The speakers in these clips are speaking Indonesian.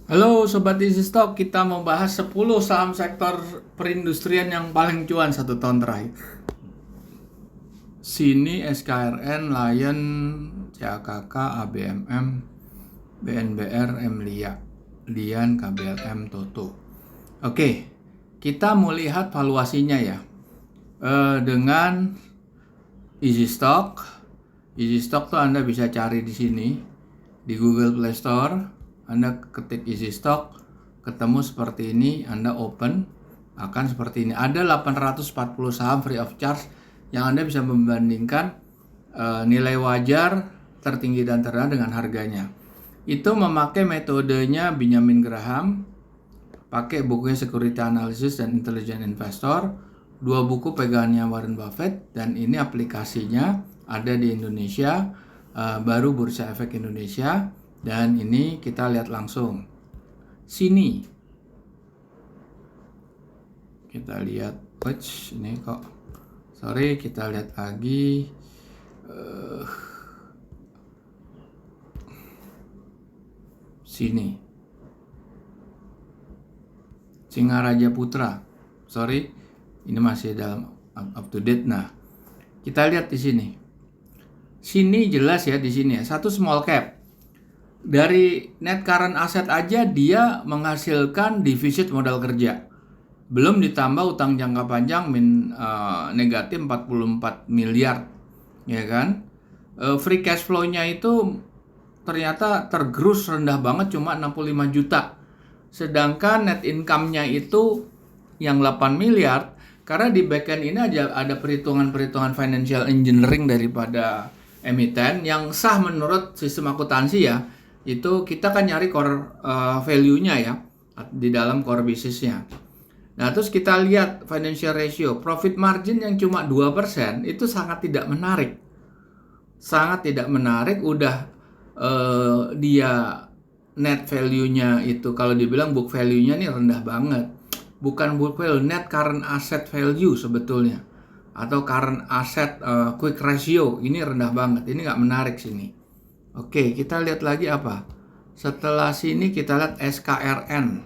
Halo Sobat Easy Stock, kita mau bahas 10 saham sektor perindustrian yang paling cuan 1 tahun terakhir. Sini SKRN, Lion, CAKK, ABMM, BNBR, Mlia, Lian, KBLM, Toto. Oke, kita mau lihat valuasinya ya. Dengan Easy Stock. Easy Stock tuh Anda bisa cari di sini di Google Play Store. Anda ketik Easy Stock, ketemu seperti ini, Anda open, akan seperti ini. Ada 840 saham free of charge yang Anda bisa membandingkan nilai wajar, tertinggi dan terendah dengan harganya. Itu memakai metodenya Benjamin Graham, pakai bukunya Security Analysis dan Intelligent Investor, 2 buku pegangannya Warren Buffett, dan ini aplikasinya ada di Indonesia, baru Bursa Efek Indonesia. Dan ini kita lihat langsung. Sini. Kita lihat. Ini kok. Sorry, kita lihat lagi. Sini. Singaraja Putra. Sorry, ini masih dalam up to date. Nah, kita lihat di sini. Sini jelas ya di sini ya. Satu small cap. Dari net current asset aja dia menghasilkan defisit modal kerja. Belum ditambah utang jangka panjang negatif 44 miliar. Ya kan? Free cash flow-nya itu ternyata tergerus rendah banget, cuma 65 juta. Sedangkan net income-nya itu yang 8 miliar. Karena di backend ini ada perhitungan-perhitungan financial engineering daripada emiten yang sah menurut sistem akuntansi ya. Itu kita kan nyari core value-nya ya di dalam core bisnisnya. Nah, terus kita lihat financial ratio, profit margin yang cuma 2% itu sangat tidak menarik. Sangat tidak menarik, udah dia net value-nya itu kalau dibilang book value-nya nih rendah banget. Bukan book value, net current asset value sebetulnya. Atau current asset quick ratio, ini rendah banget, ini nggak menarik sini. Oke, kita lihat lagi apa? Setelah sini kita lihat SKRN.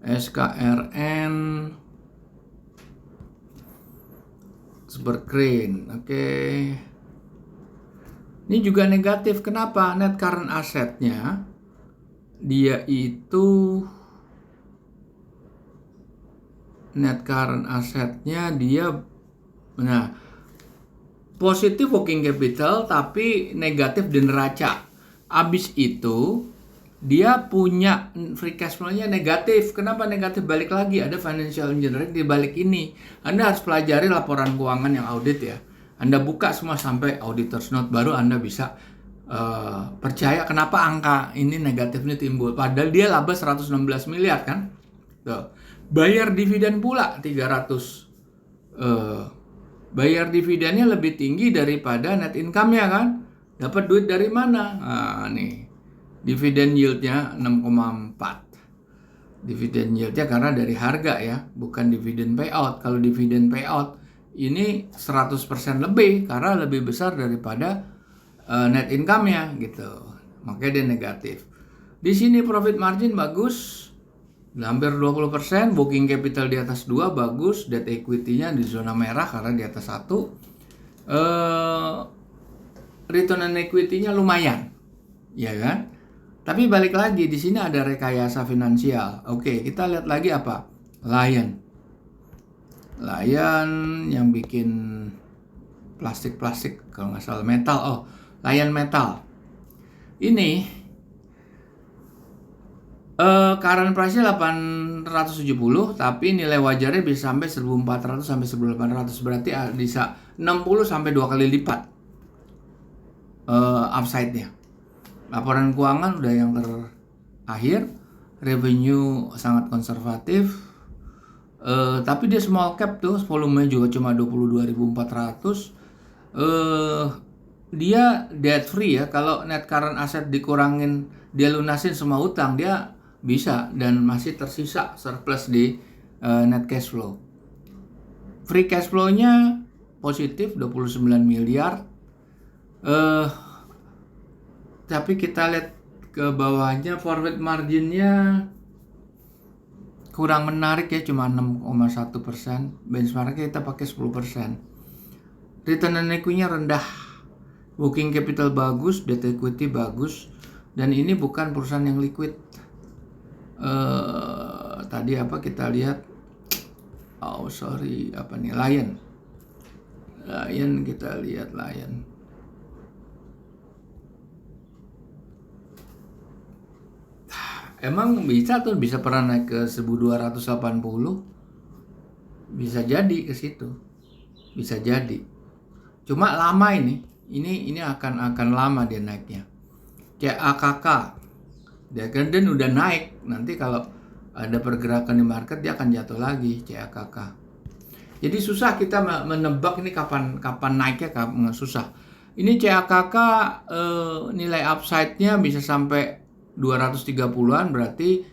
SKRN Supergreen. Oke. Ini juga negatif. Kenapa? Net current assetnya dia itu positif working capital tapi negatif di neraca. Abis itu dia punya free cash flow-nya negatif. Kenapa negatif? Balik lagi ada financial engineering di balik ini. Anda harus pelajari laporan keuangan yang audit ya. Anda buka semua sampai auditor's note, baru Anda bisa percaya kenapa angka ini negatifnya timbul. Padahal dia laba 116 miliar kan. Tuh. Bayar dividen pula 300. Bayar dividennya lebih tinggi daripada net income-nya kan. Dapat duit dari mana? Nah, nih. Dividen yield-nya 6,4. Dividen yield-nya karena dari harga ya, bukan dividen payout. Kalau dividen payout ini 100% lebih karena lebih besar daripada net income-nya gitu. Makanya dia negatif. Di sini profit margin bagus. Hampir 20%, booking capital di atas 2 bagus, debt equity-nya di zona merah karena di atas 1. Return on equity-nya lumayan. Ya kan? Tapi balik lagi di sini ada rekayasa finansial. Oke, kita lihat lagi apa? Lion yang bikin plastik kalau nggak salah metal. Oh, Lion Metal. Ini current price-nya 870, tapi nilai wajarnya bisa sampai 1.400 sampai 1.800, berarti bisa 60 sampai 2 kali lipat upside-nya. Laporan keuangan udah yang terakhir, revenue sangat konservatif, tapi dia small cap tuh, volumenya juga cuma 22.400. Dia debt free ya, kalau net current asset dikurangin, dia lunasin semua utang, dia bisa dan masih tersisa surplus di net cash flow. Free cash flow-nya positif 29 miliar. Tapi kita lihat ke bawahnya forward marginnya kurang menarik ya, cuma 6,1%. Benchmarknya kita pakai 10%. Return on equity-nya rendah. Working capital bagus, debt equity bagus, dan ini bukan perusahaan yang liquid. Tadi apa kita lihat? Apa nih? Lion kita lihat Lion. Emang bisa pernah naik ke 1280? Bisa jadi ke situ. Bisa jadi. Cuma lama ini akan lama dia naiknya. Kayak AKK. Dia kan udah naik. Nanti kalau ada pergerakan di market dia akan jatuh lagi, CAKK. Jadi susah kita menebak ini kapan naiknya, susah. Ini CAKK nilai upside-nya bisa sampai 230-an, berarti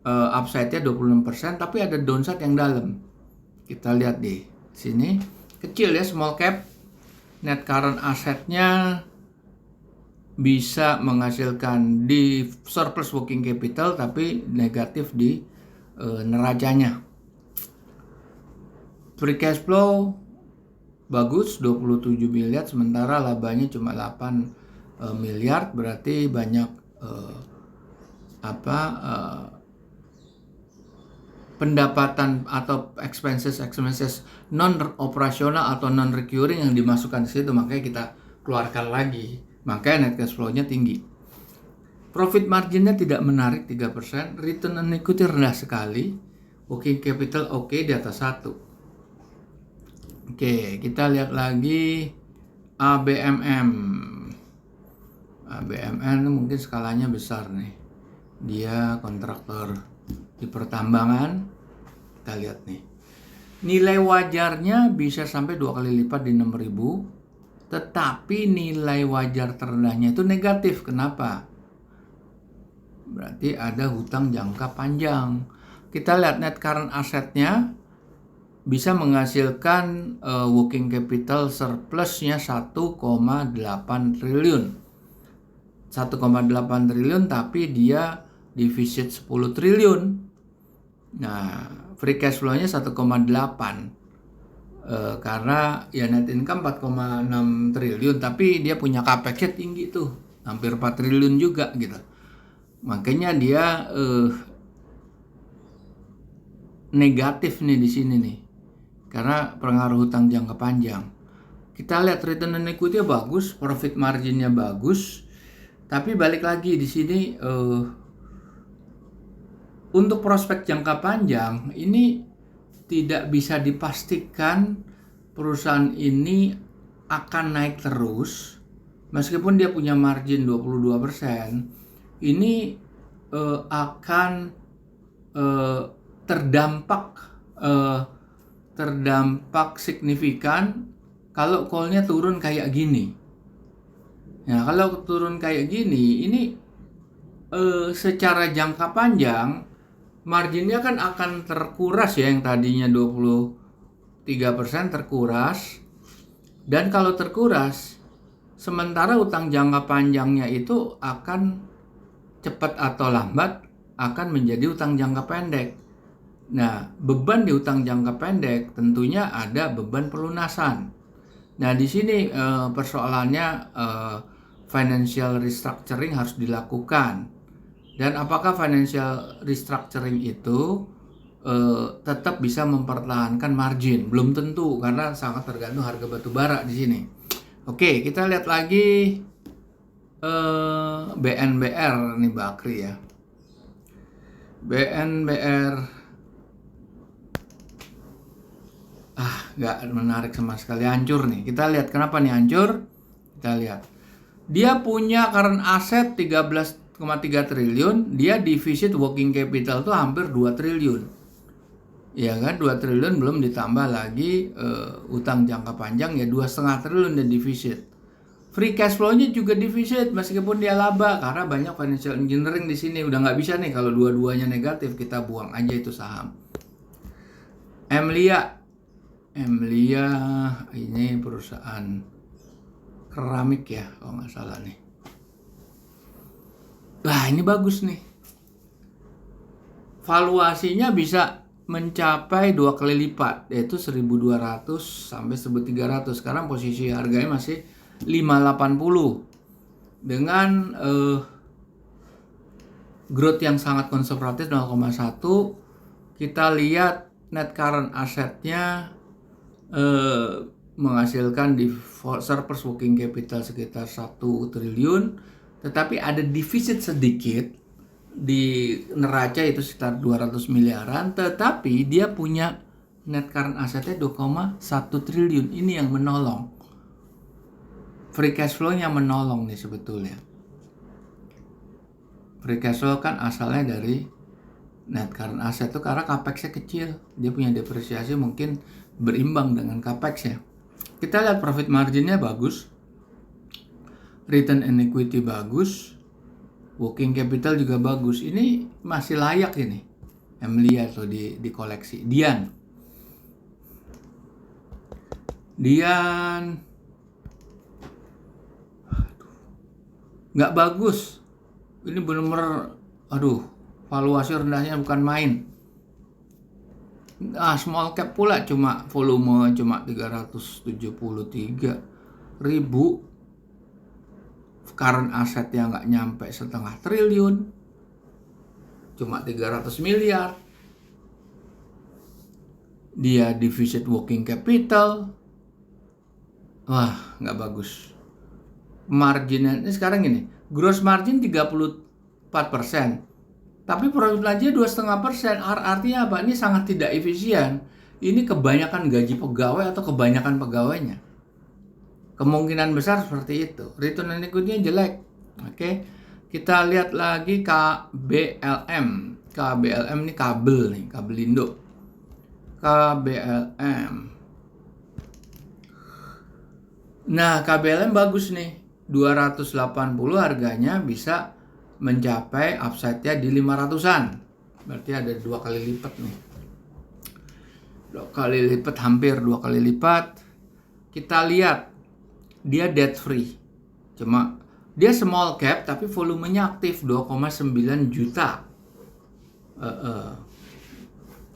upside-nya 26%, tapi ada downside yang dalam. Kita lihat di sini, kecil ya, small cap. Net current asset-nya bisa menghasilkan di surplus working capital, tapi negatif di neracanya. Free cash flow bagus 27 miliar, sementara labanya cuma 8 miliar, berarti banyak pendapatan atau expenses non operasional atau non recurring yang dimasukkan ke situ, makanya kita keluarkan lagi, makanya net cash flow-nya tinggi. Profit marginnya tidak menarik 3%, return on equity rendah sekali, working capital oke, di atas 1. Oke, kita lihat lagi ABMM. ABMN mungkin skalanya besar nih. Dia kontraktor di pertambangan. Kita lihat nih. Nilai wajarnya bisa sampai 2 kali lipat di 6.000. Tetapi nilai wajar terendahnya itu negatif. Kenapa? Berarti ada hutang jangka panjang. Kita lihat net current asset-nya bisa menghasilkan working capital surplusnya 1,8 triliun. 1,8 triliun tapi dia defisit 10 triliun. Nah, free cash flow-nya 1,8. Karena ya net income 4,6 triliun tapi dia punya capex-nya tinggi tuh, hampir 4 triliun juga gitu. Makanya dia negatif nih di sini nih. Karena pengaruh hutang jangka panjang. Kita lihat return on equity bagus, profit marginnya bagus, tapi balik lagi di sini untuk prospek jangka panjang ini tidak bisa dipastikan perusahaan ini akan naik terus, meskipun dia punya margin 22%, ini akan terdampak signifikan kalau call-nya turun kayak gini. Nah, kalau turun kayak gini, ini secara jangka panjang marginnya kan akan terkuras ya, yang tadinya 23% terkuras. Dan kalau terkuras, sementara utang jangka panjangnya itu akan cepat atau lambat akan menjadi utang jangka pendek. Nah, beban di utang jangka pendek tentunya ada beban pelunasan. Nah, di sini persoalannya financial restructuring harus dilakukan. Dan apakah financial restructuring itu tetap bisa mempertahankan margin? Belum tentu, karena sangat tergantung harga batu bara di sini. Oke, kita lihat lagi BNBR nih, Bakri ya. BNBR nggak menarik sama sekali, hancur nih. Kita lihat kenapa nih hancur. Kita lihat dia punya current asset 13,3 triliun, dia defisit working capital tuh hampir 2 triliun. Ya kan, 2 triliun belum ditambah lagi utang jangka panjang ya 2,5 triliun dan defisit. Free cash flow-nya juga defisit meskipun dia laba, karena banyak financial engineering di sini. Udah nggak bisa nih kalau dua-duanya negatif, kita buang aja itu saham. Emlia ini perusahaan keramik ya kalau nggak salah nih. Nah, ini bagus nih. Valuasinya bisa mencapai 2 kali lipat, yaitu 1.200 sampai 1.300. Sekarang posisi harganya masih 580 dengan growth yang sangat konservatif 0,1. Kita lihat net current assetnya menghasilkan di surplus working capital sekitar 1 triliun, tetapi ada defisit sedikit di neraca itu sekitar 200 miliaran, tetapi dia punya net current assetnya 2,1 triliun. Ini yang menolong. Free cash flow-nya menolong nih sebetulnya. Free cash flow kan asalnya dari net current asset itu karena capex-nya kecil. Dia punya depresiasi mungkin berimbang dengan capex-nya. Kita lihat profit margin-nya bagus. Return on equity bagus. Working capital juga bagus. Ini masih layak ini. Emilia tuh di koleksi. Dian. Nggak bagus. Ini benar-benar, valuasi rendahnya bukan main. Small cap pula cuma volume cuma 373 ribu. Current asset yang nggak nyampe setengah triliun. Cuma 300 miliar. Dia deficit working capital. Wah, nggak bagus. Marginnya ini sekarang gini, gross margin 34%. Tapi profit margin 2,5%. Artinya apa? Ini sangat tidak efisien. Ini kebanyakan gaji pegawai atau kebanyakan pegawainya. Kemungkinan besar seperti itu. Return on equity-nya jelek. Oke. Kita lihat lagi KBLM. KBLM ini kabel nih, Kabelindo. KBLM. Nah, KBLM bagus nih. 280 harganya bisa mencapai upside-nya di 500-an. Berarti ada 2 kali lipat nih. 2 kali lipat, hampir 2 kali lipat. Kita lihat dia debt free. Cuma dia small cap tapi volumenya aktif 2,9 juta.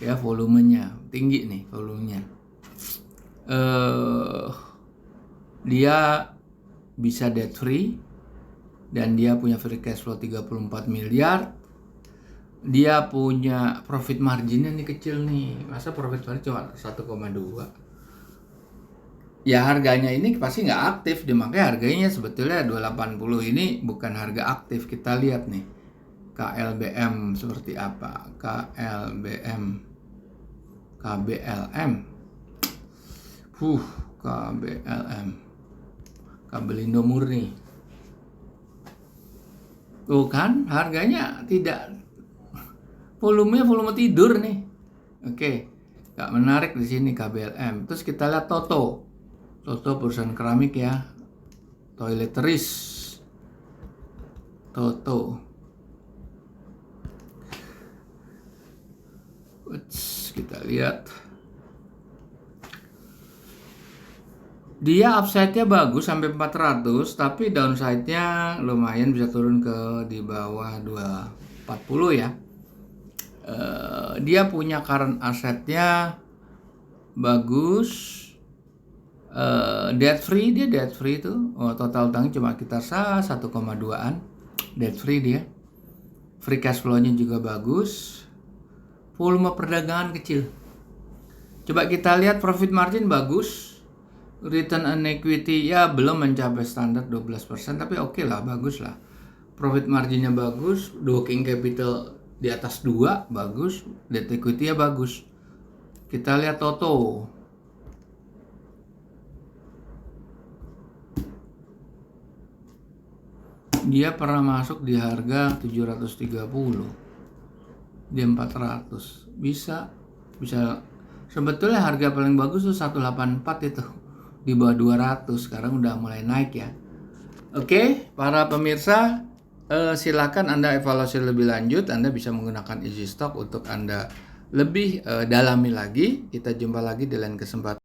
Ya, volumenya tinggi nih volumenya. Dia bisa debt free dan dia punya free cash flow 34 miliar. Dia punya profit marginnya nih kecil nih. Masa profit margin cuma 1,2. Ya harganya ini pasti nggak aktif. Makanya harganya sebetulnya 280 ini bukan harga aktif. Kita lihat nih KLBM seperti apa. KBLM. KBLM. Kabelindo murni. Tuh kan harganya tidak, volume tidur nih. Oke, nggak menarik di sini KBLM. Terus kita lihat Toto perusahaan keramik ya, toiletries. Toto. Kita lihat. Dia upside-nya bagus sampai 400, tapi downside-nya lumayan bisa turun ke di bawah 240 ya. Dia punya current asset-nya bagus. Debt free tuh. Total utangnya cuma kita 1,2an. Debt free dia. Free cash flow-nya juga bagus. Volume perdagangan kecil. Coba kita lihat profit margin bagus. Return on equity ya belum mencapai standar 12%, tapi oke lah, bagus lah. Profit marginnya bagus, working capital di atas 2, bagus. Debt equity ya bagus. Kita lihat Toto. Dia pernah masuk di harga 730. Di 400. Bisa sebetulnya harga paling bagus tuh 184 itu. Di bawah 200, sekarang udah mulai naik ya. Oke, para pemirsa, silakan Anda evaluasi lebih lanjut. Anda bisa menggunakan easy stock untuk Anda lebih dalami lagi. Kita jumpa lagi di lain kesempatan.